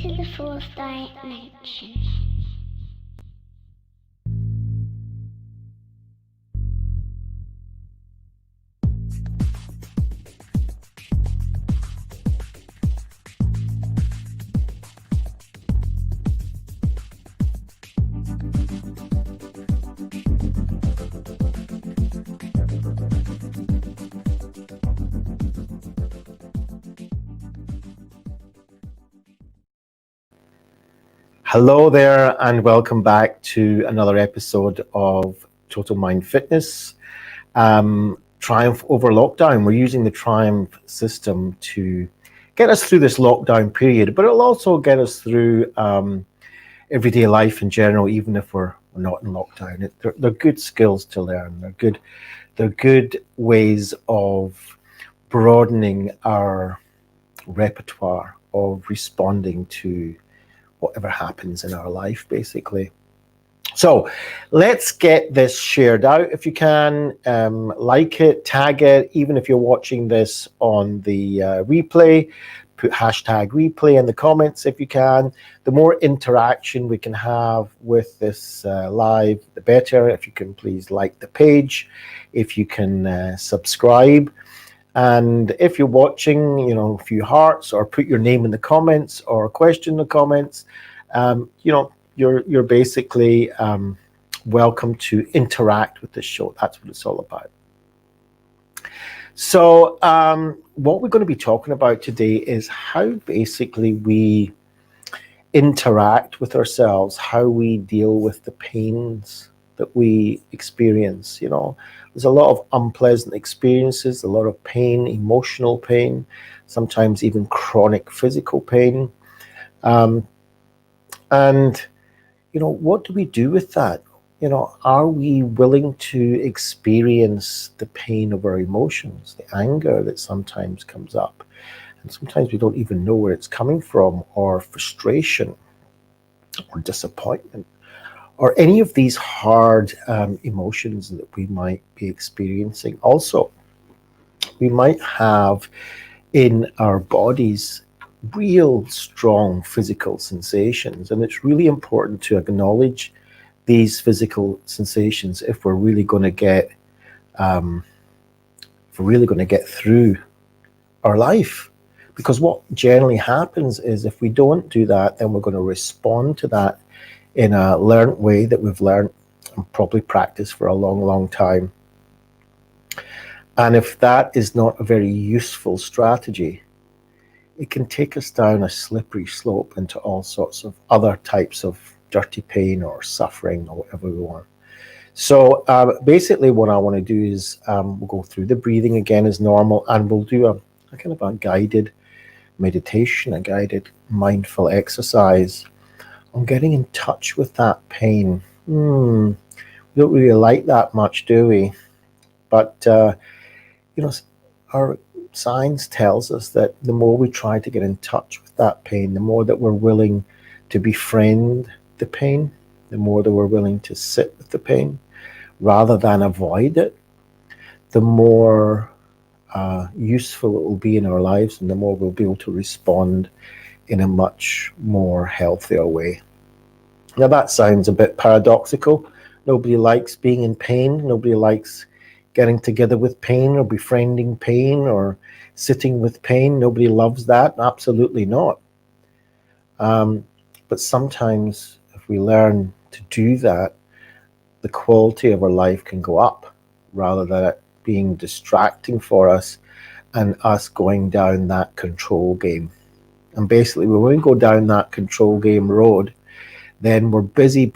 into the fourth dimension. Hello there, and welcome back to another episode of Total Mind Fitness. Triumph over lockdown. We're using the Triumph system to get us through this lockdown period, but it'll also get us through everyday life in general, even if we're not in lockdown. They're good skills to learn. They're good ways of broadening our repertoire of responding to whatever happens in our life, basically. So let's get this shared out. If you can, like it, tag it, even if you're watching this on the replay, put hashtag replay in the comments if you can. The more interaction we can have with this live, the better. If you can please like the page, if you can subscribe. And if you're watching, a few hearts, or put your name in the comments, or a question in the comments, you're basically welcome to interact with this show. That's what it's all about. So what we're going to be talking about today is how basically we interact with ourselves, how we deal with the pains that we experience. There's a lot of unpleasant experiences, a lot of pain, emotional pain, sometimes even chronic physical pain. And what do we do with that? Are we willing to experience the pain of our emotions, the anger that sometimes comes up? And sometimes we don't even know where it's coming from, or frustration, or disappointment, or any of these hard emotions that we might be experiencing. Also, we might have in our bodies real strong physical sensations, and it's really important to acknowledge these physical sensations if we're really going to get through our life. Because what generally happens is, if we don't do that, then we're going to respond to that in a learned way that we've learned and probably practiced for a long, long time. And if that is not a very useful strategy, it can take us down a slippery slope into all sorts of other types of dirty pain or suffering, or whatever we want. So basically what I want to do is we'll go through the breathing again as normal, and we'll do a kind of a guided meditation, a guided mindful exercise on getting in touch with that pain. We don't really like that much, do we? But our science tells us that the more we try to get in touch with that pain, the more that we're willing to befriend the pain, the more that we're willing to sit with the pain rather than avoid it, the more useful it will be in our lives, and the more we'll be able to respond in a much more healthier way. Now that sounds a bit paradoxical. Nobody likes being in pain. Nobody likes getting together with pain, or befriending pain, or sitting with pain. Nobody loves that. Absolutely not. But sometimes if we learn to do that, the quality of our life can go up, rather than it being distracting for us and us going down that control game. And basically, when we go down that control game road, then we're busy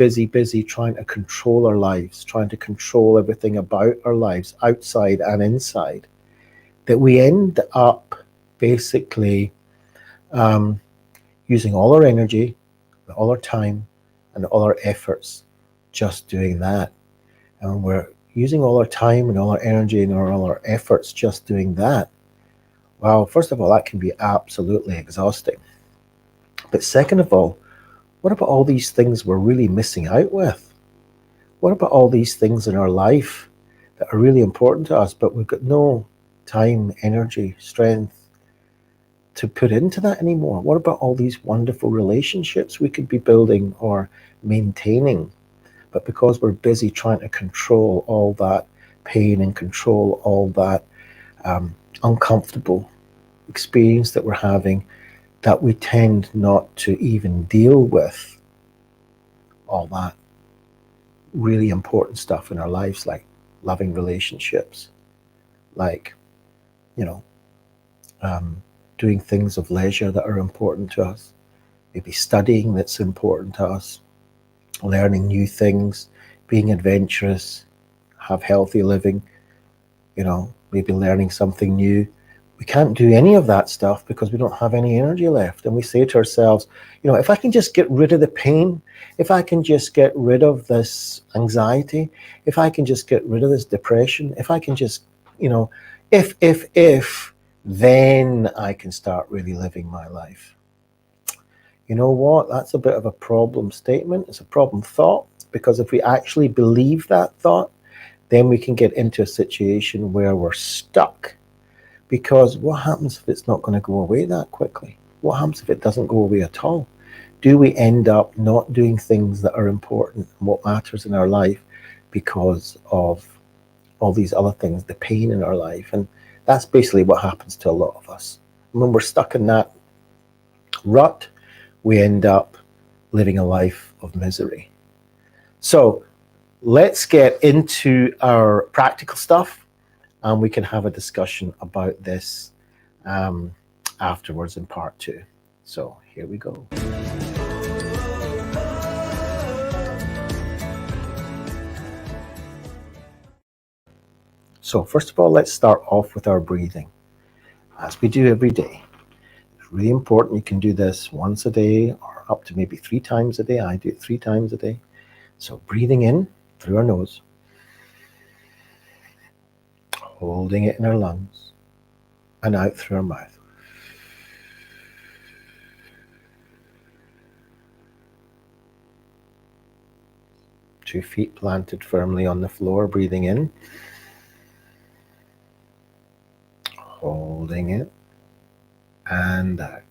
trying to control our lives, trying to control everything about our lives, outside and inside, that we end up basically using all our energy, all our time, and all our efforts just doing that. And we're using all our time and all our energy and all our efforts just doing that. Well, first of all, that can be absolutely exhausting. But second of all, what about all these things we're really missing out with? What about all these things in our life that are really important to us, but we've got no time, energy, strength, to put into that anymore? What about all these wonderful relationships we could be building or maintaining? But because we're busy trying to control all that pain and control all that uncomfortable experience that we're having, that we tend not to even deal with all that really important stuff in our lives, like loving relationships, like, you know, doing things of leisure that are important to us, maybe studying that's important to us, learning new things, being adventurous, have healthy living, maybe learning something new. We can't do any of that stuff because we don't have any energy left. And we say to ourselves, if I can just get rid of the pain, if I can just get rid of this anxiety, if I can just get rid of this depression, if I can just, if, then I can start really living my life. You know what? That's a bit of a problem statement. It's a problem thought, because if we actually believe that thought, then we can get into a situation where we're stuck. Because what happens if it's not going to go away that quickly? What happens if it doesn't go away at all? Do we end up not doing things that are important and what matters in our life because of all these other things, the pain in our life? And that's basically what happens to a lot of us. When we're stuck in that rut, we end up living a life of misery. So let's get into our practical stuff, and we can have a discussion about this afterwards in part 2. So here we go. So first of all, let's start off with our breathing, as we do every day. It's really important. You can do this once a day or up to maybe 3 times a day. I do it 3 times a day. So breathing in through our nose, holding it in our lungs, and out through our mouth. Two feet planted firmly on the floor, breathing in, holding it, and out.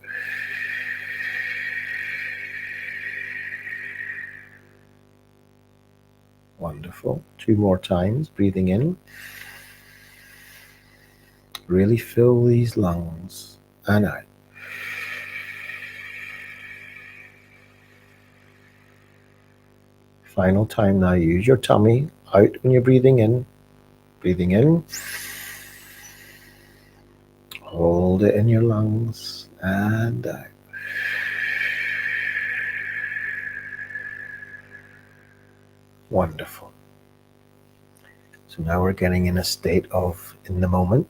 Wonderful. 2 more times, breathing in. Really fill these lungs, and out. Final time now. Use your tummy out when you're breathing in. Breathing in. Hold it in your lungs, and out. Wonderful. So now we're getting in a state of in the moment.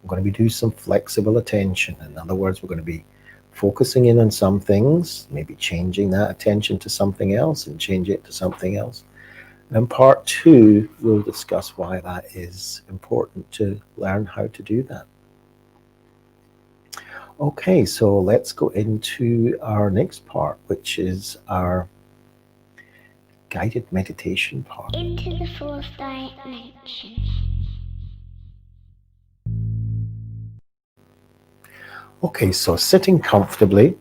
We're going to be doing some flexible attention. In other words, we're going to be focusing in on some things, maybe changing that attention to something else and change it to something else. And in part 2, we'll discuss why that is important to learn how to do that. Okay, so let's go into our next part, which is our guided meditation part. Into the 4th dimension. Okay, so sitting comfortably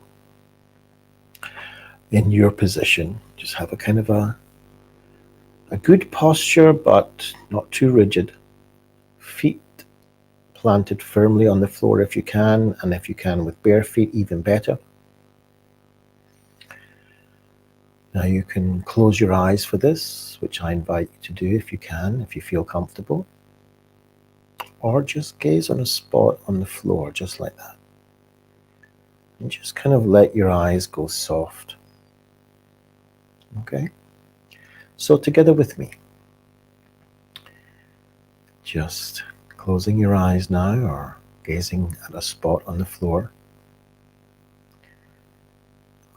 in your position, just have a kind of a good posture, but not too rigid. Feet planted firmly on the floor if you can, and if you can with bare feet, even better. Now you can close your eyes for this, which I invite you to do if you can, if you feel comfortable. Or just gaze on a spot on the floor, just like that. And just kind of let your eyes go soft. Okay? So together with me, just closing your eyes now or gazing at a spot on the floor.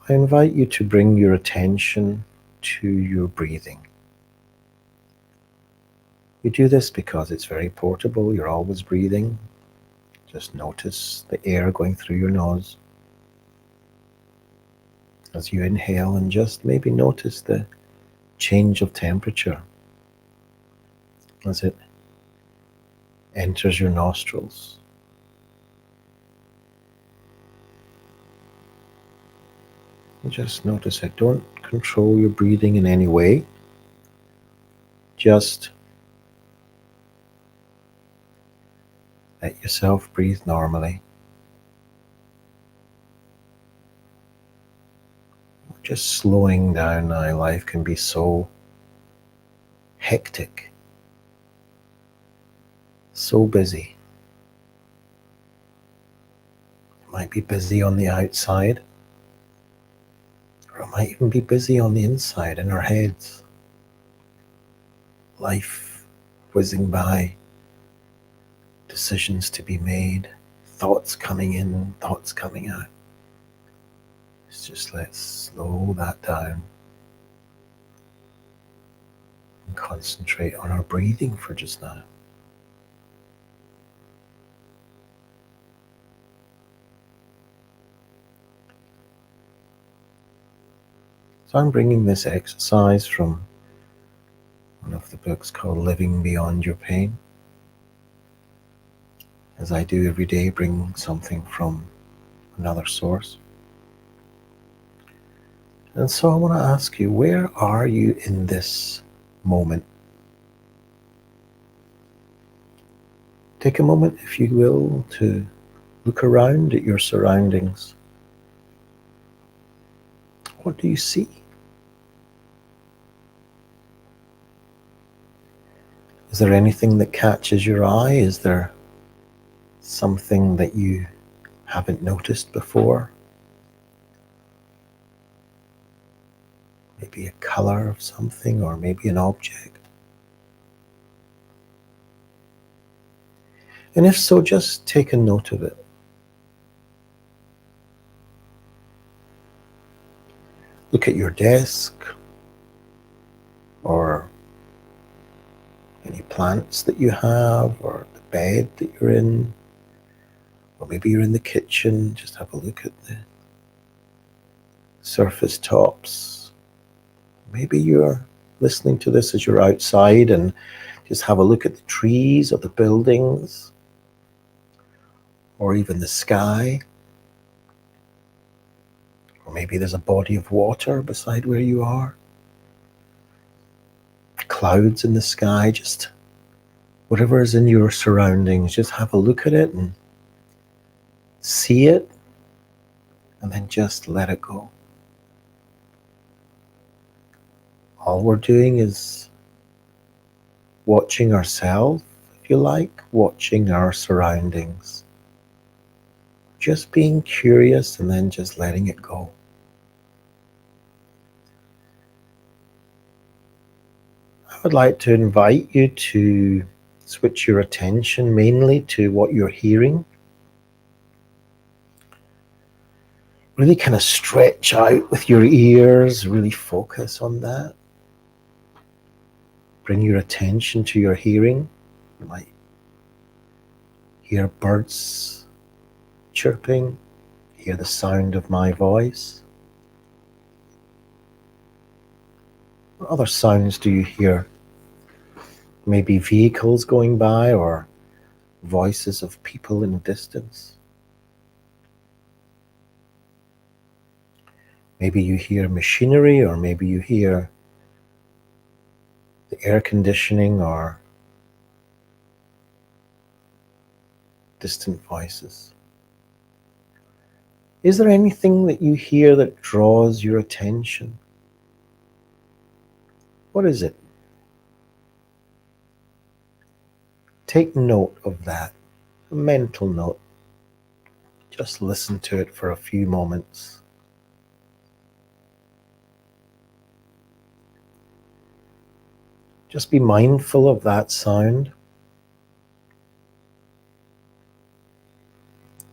I invite you to bring your attention to your breathing. You do this because it's very portable. You're always breathing. Just notice the air going through your nose as you inhale, and just maybe notice the change of temperature as it enters your nostrils. And just notice it. Don't control your breathing in any way. Just let yourself breathe normally. Just slowing down now. Life can be so hectic, so busy. It might be busy on the outside, or it might even be busy on the inside in our heads. Life whizzing by, decisions to be made, thoughts coming in, thoughts coming out. Let's slow that down and concentrate on our breathing for just now. So I'm bringing this exercise from one of the books called Living Beyond Your Pain. As I do every day, bring something from another source. And so I want to ask you, where are you in this moment? Take a moment, if you will, to look around at your surroundings. What do you see? Is there anything that catches your eye? Is there something that you haven't noticed before? Maybe a color of something, or maybe an object. And if so, just take a note of it. Look at your desk, or any plants that you have, or the bed that you're in, or maybe you're in the kitchen. Just have a look at the surface tops. Maybe you're listening to this as you're outside, and just have a look at the trees or the buildings, or even the sky. Or maybe there's a body of water beside where you are. Clouds in the sky, just whatever is in your surroundings, just have a look at it and see it, and then just let it go. All we're doing is watching ourselves, if you like, watching our surroundings. Just being curious and then just letting it go. I would like to invite you to switch your attention mainly to what you're hearing. Really kind of stretch out with your ears, really focus on that. Bring your attention to your hearing. You might hear birds chirping, hear the sound of my voice. What other sounds do you hear? Maybe vehicles going by, or voices of people in the distance. Maybe you hear machinery, or maybe you hear the air conditioning or distant voices. Is there anything that you hear that draws your attention? What is it? Take note of that, a mental note. Just listen to it for a few moments. Just be mindful of that sound.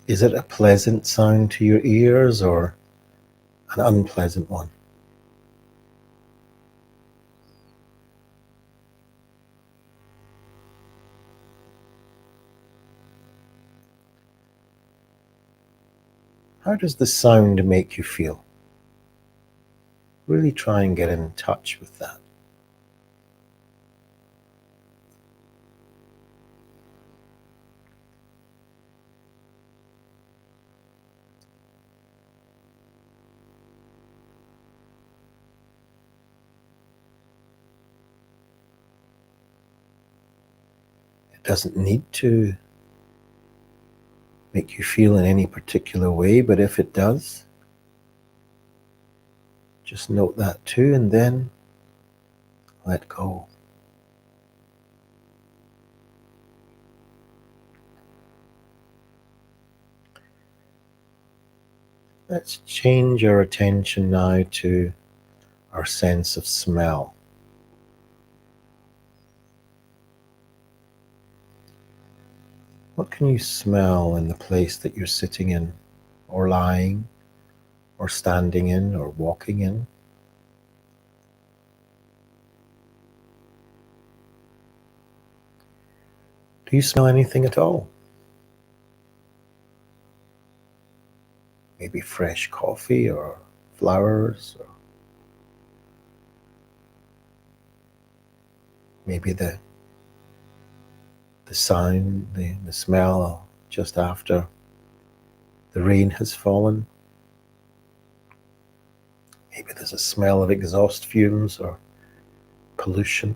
Is it a pleasant sound to your ears, or an unpleasant one? How does the sound make you feel? Really try and get in touch with that. It doesn't need to make you feel in any particular way, but if it does, just note that too, and then let go. Let's change our attention now to our sense of smell. What can you smell in the place that you're sitting in, or lying, or standing in, or walking in? Do you smell anything at all? Maybe fresh coffee or flowers, or maybe the sound, the smell just after the rain has fallen. Maybe there's a smell of exhaust fumes or pollution.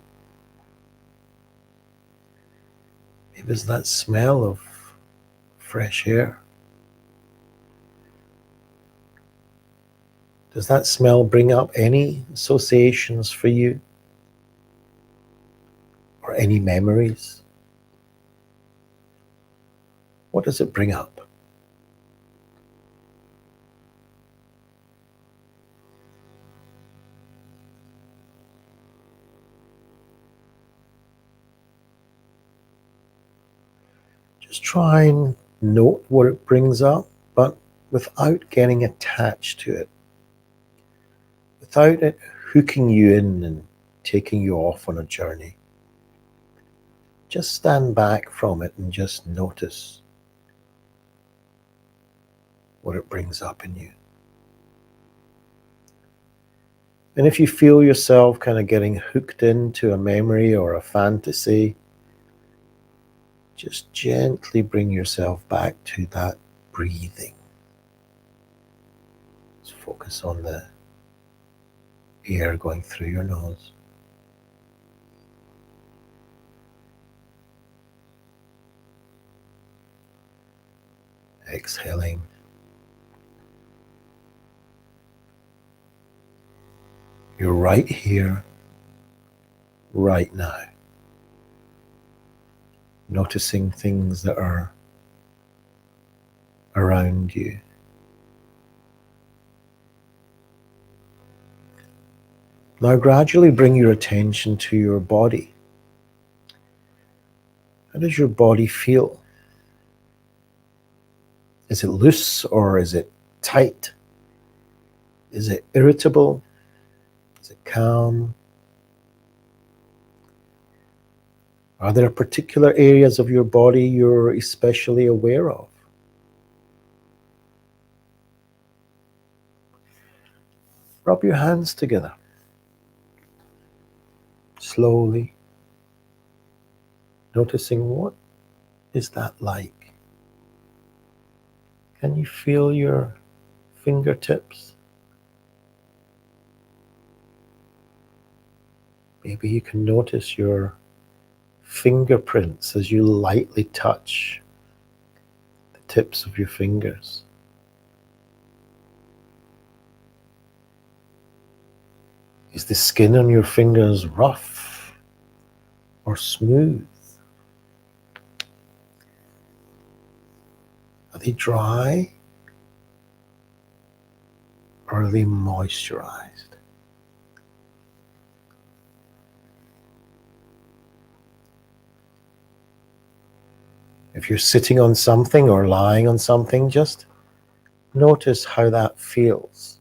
Maybe there's that smell of fresh air. Does that smell bring up any associations for you? Or any memories? What does it bring up? Just try and note what it brings up, but without getting attached to it. Without it hooking you in and taking you off on a journey. Just stand back from it and just notice what it brings up in you. And if you feel yourself kind of getting hooked into a memory or a fantasy, just gently bring yourself back to that breathing. Just focus on the air going through your nose. Exhaling. You're right here, right now. Noticing things that are around you. Now gradually bring your attention to your body. How does your body feel? Is it loose or is it tight? Is it irritable? Is it calm? Are there particular areas of your body you're especially aware of? Rub your hands together. Slowly. Noticing what is that like? Can you feel your fingertips? Maybe you can notice your fingerprints as you lightly touch the tips of your fingers. Is the skin on your fingers rough or smooth? Are they dry or are they moisturized? If you're sitting on something or lying on something, just notice how that feels.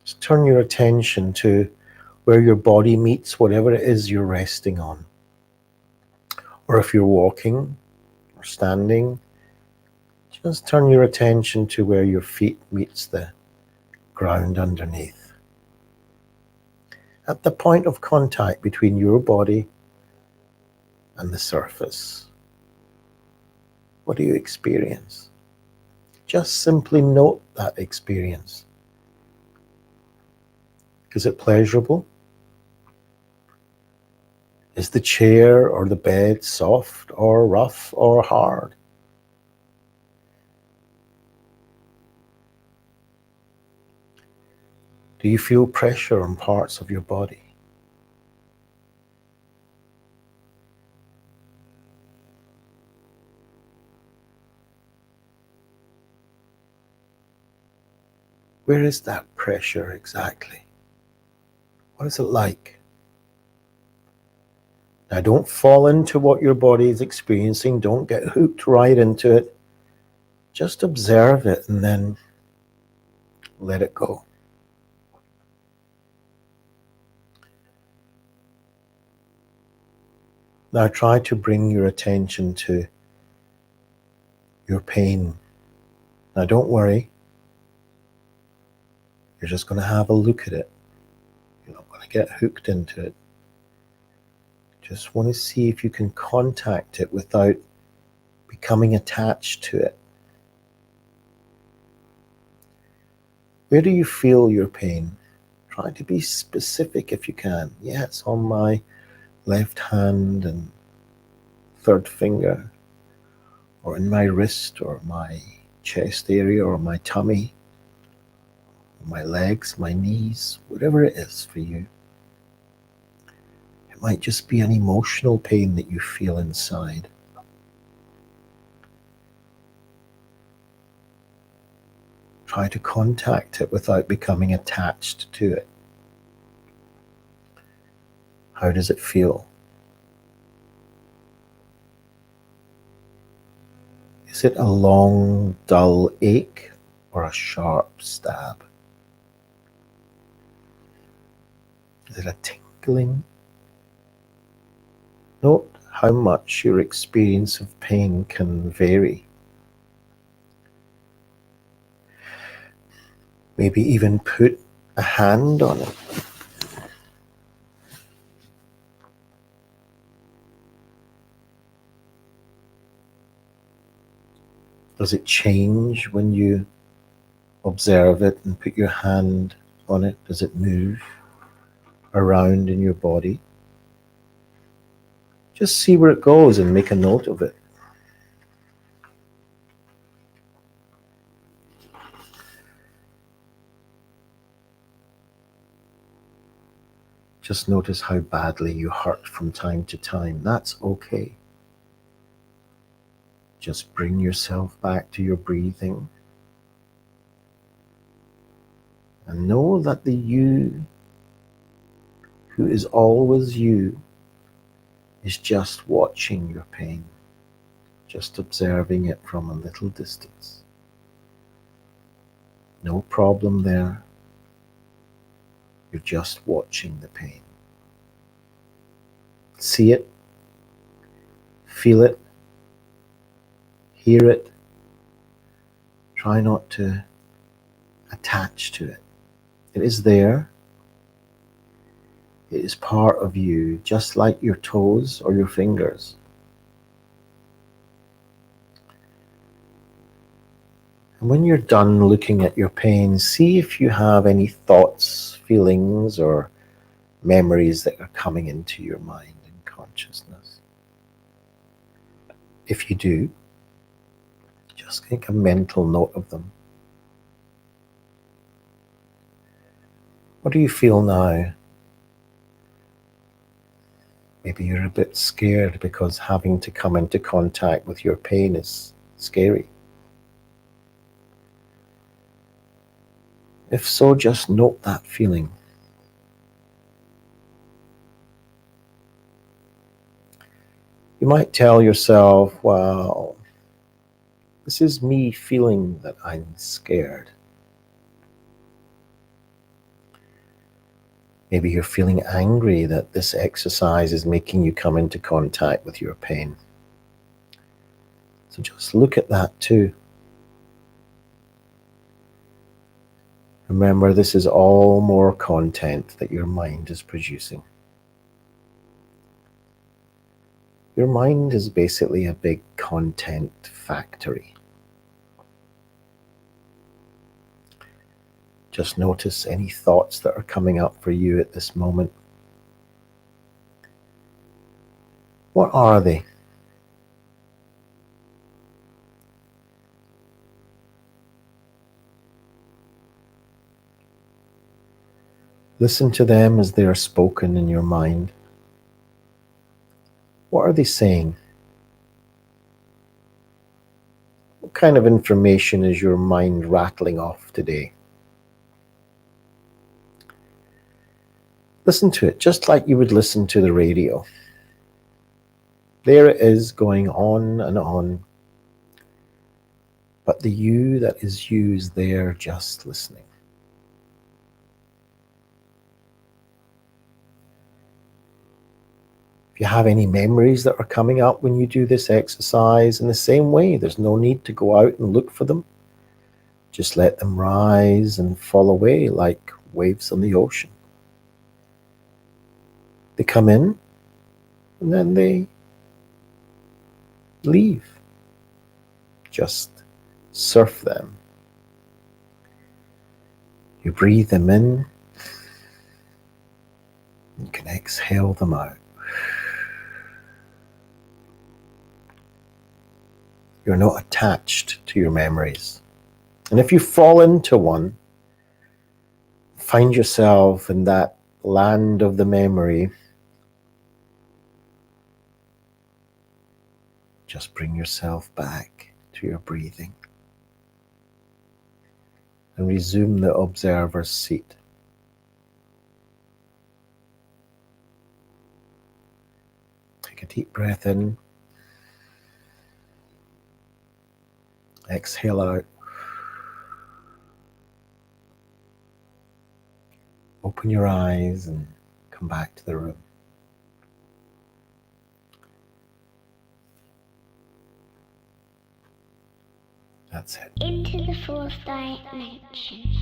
Just turn your attention to where your body meets whatever it is you're resting on. Or if you're walking or standing, just turn your attention to where your feet meets the ground underneath. At the point of contact between your body and the surface, what do you experience? Just simply note that experience. Is it pleasurable? Is the chair or the bed soft or rough or hard? Do you feel pressure on parts of your body? Where is that pressure exactly? What is it like? Now, don't fall into what your body is experiencing. Don't get hooked right into it. Just observe it and then let it go. Now, try to bring your attention to your pain. Now, don't worry. You're just going to have a look at it. You're not going to get hooked into it. Just want to see if you can contact it without becoming attached to it. Where do you feel your pain? Try to be specific if you can. Yeah, it's on my left hand and third finger, or in my wrist, or my chest area, or my tummy, or my legs, my knees, whatever it is for you. It might just be an emotional pain that you feel inside. Try to contact it without becoming attached to it. How does it feel? Is it a long, dull ache or a sharp stab? Is it a tingling? Note how much your experience of pain can vary. Maybe even put a hand on it. Does it change when you observe it and put your hand on it? Does it move around in your body? Just see where it goes and make a note of it. Just notice how badly you hurt from time to time. That's okay. Just bring yourself back to your breathing. And know that the you, who is always you, is just watching your pain, just observing it from a little distance. No problem there. You're just watching the pain. See it, feel it, hear it. Try not to attach to it. It is there. It is part of you, just like your toes or your fingers. And when you're done looking at your pain, see if you have any thoughts, feelings, or memories that are coming into your mind and consciousness. If you do, just make a mental note of them. What do you feel now? Maybe you're a bit scared because having to come into contact with your pain is scary. If so, just note that feeling. You might tell yourself, well, this is me feeling that I'm scared. Maybe you're feeling angry that this exercise is making you come into contact with your pain. So just look at that too. Remember, this is all more content that your mind is producing. Your mind is basically a big content factory. Just notice any thoughts that are coming up for you at this moment. What are they? Listen to them as they are spoken in your mind. What are they saying? What kind of information is your mind rattling off today? Listen to it just like you would listen to the radio. There it is, going on and on. But the you that is you is there just listening. If you have any memories that are coming up when you do this exercise, in the same way, there's no need to go out and look for them. Just let them rise and fall away like waves on the ocean. They come in and then they leave. Just surf them. You breathe them in. You can exhale them out. You're not attached to your memories. And if you fall into one, find yourself in that land of the memory, just bring yourself back to your breathing and resume the observer's seat. Take a deep breath in. Exhale out. Open your eyes and come back to the room. That's it. Into the fourth dimension.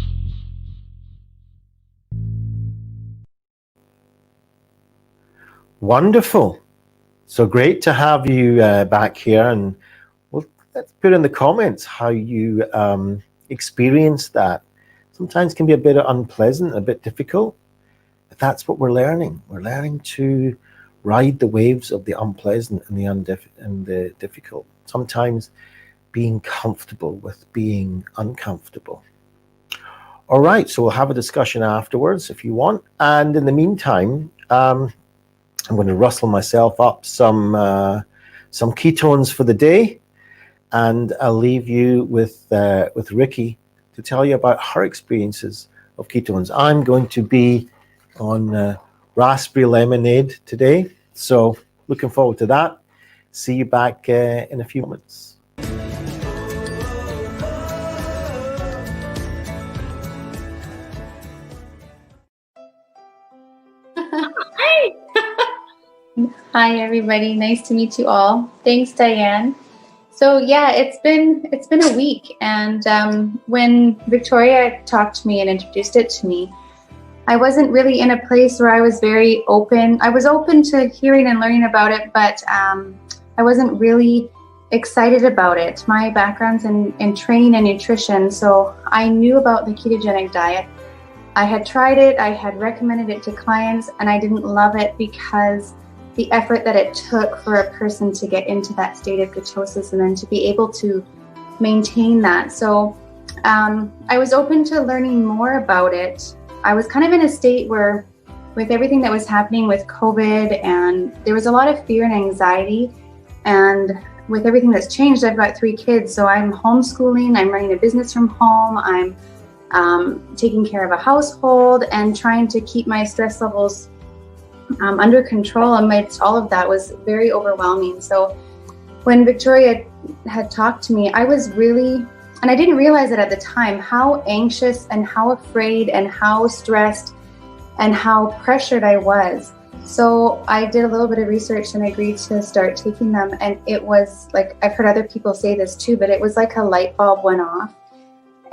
Wonderful. So great to have you back here, and let's put in the comments how you experienced that. Sometimes can be a bit unpleasant, a bit difficult, but that's what we're learning. We're learning to ride the waves of the unpleasant and the difficult. Sometimes being comfortable with being uncomfortable. All right, so we'll have a discussion afterwards if you want. And in the meantime, I'm going to rustle myself up some ketones for the day. And I'll leave you with Ricky to tell you about her experiences of ketones. I'm going to be on raspberry lemonade today, so looking forward to that. See you back in a few moments. Hi everybody, nice to meet you all. Thanks, Diane. So yeah, it's been a week, and when Victoria talked to me and introduced it to me, I wasn't really in a place where I was very open. I was open to hearing and learning about it, but I wasn't really excited about it. My background's in training and nutrition, so I knew about the ketogenic diet. I had tried it, I had recommended it to clients, and I didn't love it because the effort that it took for a person to get into that state of ketosis and then to be able to maintain that. So I was open to learning more about it. I was kind of in a state where, with everything that was happening with COVID, and there was a lot of fear and anxiety, and with everything that's changed, I've got 3 kids, so I'm homeschooling, I'm running a business from home, I'm taking care of a household, and trying to keep my stress levels under control amidst all of that was very overwhelming. So when Victoria had talked to me, I was really, and I didn't realize it at the time, how anxious and how afraid and how stressed and how pressured I was. So I did a little bit of research and agreed to start taking them. And it was like, I've heard other people say this too, but it was like a light bulb went off.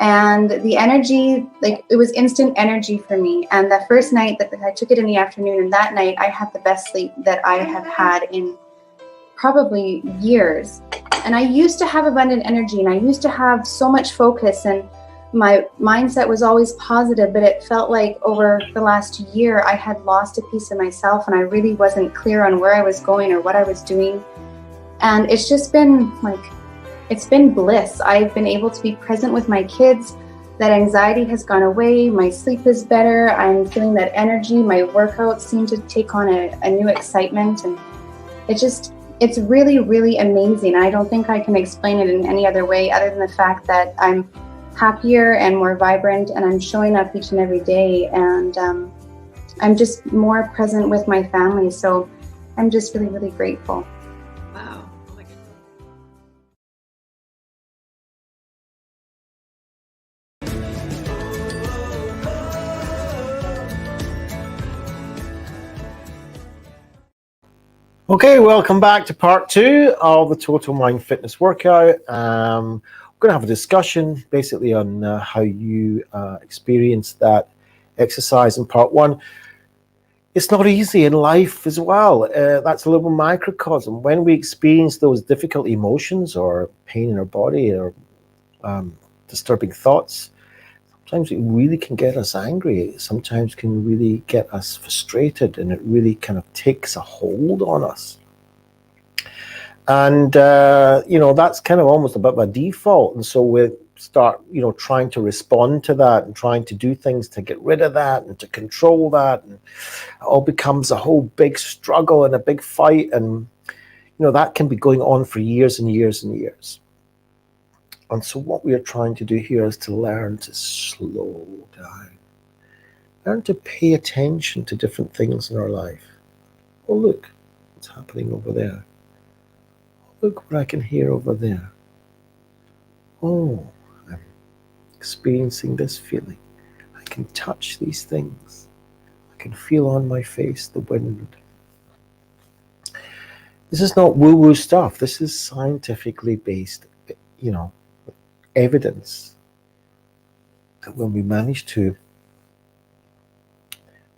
And the energy, like it was instant energy for me. And the first night that I took it in the afternoon, and that night I had the best sleep that I have had in probably years. And I used to have abundant energy, and I used to have so much focus, and my mindset was always positive, but it felt like over the last year I had lost a piece of myself, and I really wasn't clear on where I was going or what I was doing. And it's just been it's been bliss. I've been able to be present with my kids. That anxiety has gone away. My sleep is better. I'm feeling that energy. My workouts seem to take on a new excitement. And it's really, really amazing. I don't think I can explain it in any other way other than the fact that I'm happier and more vibrant, and I'm showing up each and every day. And I'm just more present with my family. So I'm just really, really grateful. Wow. Okay, welcome back to part 2 of the Total Mind Fitness workout. We're going to have a discussion basically on how you experienced that exercise in part 1. It's not easy in life as well. That's a little microcosm. When we experience those difficult emotions or pain in our body or disturbing thoughts, sometimes it really can get us angry. Sometimes can really get us frustrated, and it really kind of takes a hold on us. And, that's kind of almost a bit of a default. And so we start, trying to respond to that and trying to do things to get rid of that and to control that. And it all becomes a whole big struggle and a big fight. And, that can be going on for years and years and years. And so what we are trying to do here is to learn to slow down. Learn to pay attention to different things in our life. Oh, look, what's happening over there. Look what I can hear over there. Oh, I'm experiencing this feeling. I can touch these things. I can feel on my face the wind. This is not woo-woo stuff. This is scientifically based, evidence that when we manage to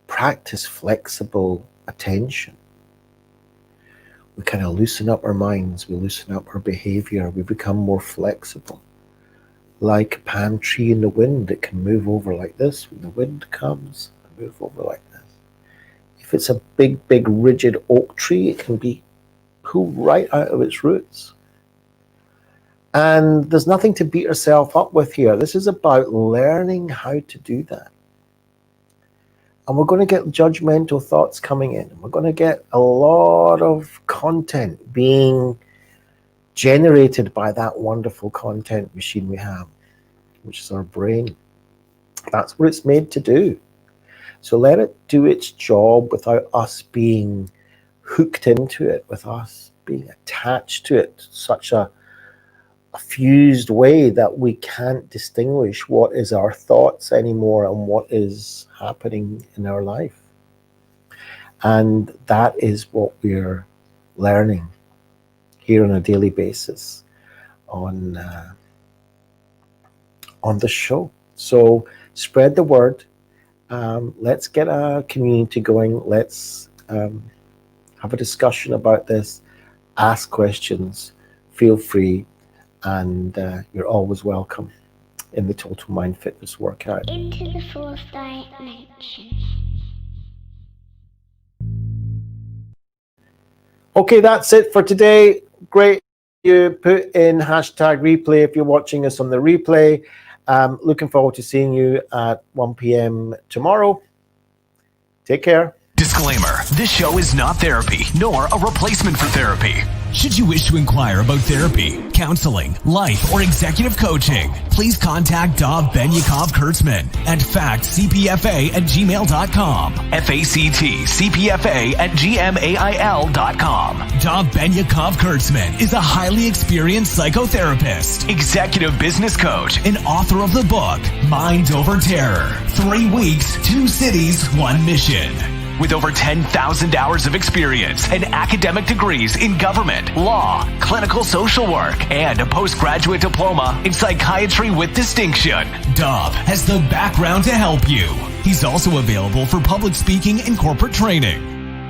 practice flexible attention, we kind of loosen up our minds, we loosen up our behavior, we become more flexible. Like a palm tree in the wind, it can move over like this. When the wind comes, it move over like this. If it's a big, big, rigid oak tree, it can be pulled right out of its roots. And there's nothing to beat yourself up with here. This is about learning how to do that. And we're going to get judgmental thoughts coming in. We're going to get a lot of content being generated by that wonderful content machine we have, which is our brain. That's what it's made to do. So let it do its job without us being hooked into it, with us being attached to it, such a fused way that we can't distinguish what is our thoughts anymore and what is happening in our life. And that is what we're learning here on a daily basis on the show. So spread the word. Let's get a community going. Let's have a discussion about this. Ask questions. Feel free. And you're always welcome in the Total Mind Fitness workout. Into the fourth dimension. Okay, that's it for today. Great. You put in #replay if you're watching us on the replay. Looking forward to seeing you at 1 p.m. tomorrow. Take care. Disclaimer, this show is not therapy, nor a replacement for therapy. Should you wish to inquire about therapy, counseling, life, or executive coaching, please contact Dov Ben-Yaakov-Kurtzman at factcpfa@gmail.com. factcpfa@gmail.com. Dov Ben-Yaakov-Kurtzman is a highly experienced psychotherapist, executive business coach, and author of the book, Mind Over Terror. 3 weeks, 2 cities, 1 mission. With over 10,000 hours of experience and academic degrees in government, law, clinical social work, and a postgraduate diploma in psychiatry with distinction, Dov has the background to help you. He's also available for public speaking and corporate training.